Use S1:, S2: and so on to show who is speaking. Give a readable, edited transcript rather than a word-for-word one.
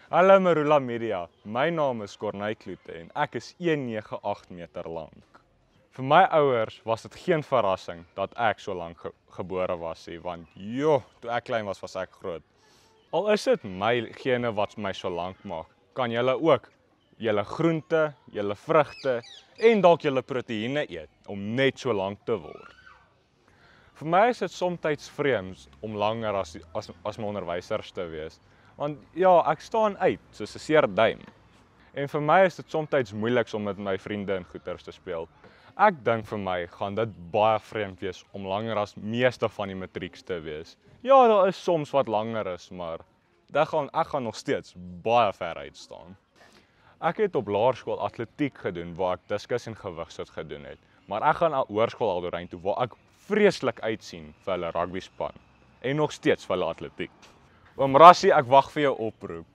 S1: Hallo Marula Media, my naam is Corneille Kloete en ek is 1,98 meter lank. Vir my ouers was dit geen verrassing dat ek so lank gebore was nie, want toe ek klein was ek groot. Al is dit my gene wat my so lank maak, kan julle ook julle groente, julle vrugte en dalk julle proteïene eet om net so lank te word. Vir my is dit soms vreemd om langer as my onderwysers te wees. Want ek staan uit soos 'n seer duim. En vir my is dit soms moeilik om met my vriende en goeters te speel. Ek dink vir my gaan dit baie vreemd wees om langer as meeste van die matrieks te wees. Ja, daar is soms wat langer is, maar ek gaan nog steeds baie ver uit staan. Ek het op laerskool atletiek gedoen waar ek diskus en gewigsit gedoen het. Maar ek gaan hoërskool Aldorein toe waar ek vreeslik uitsien vir hulle rugbyspan en nog steeds vir hulle atletiek. Oom Rassie, ek wag vir jou oproep.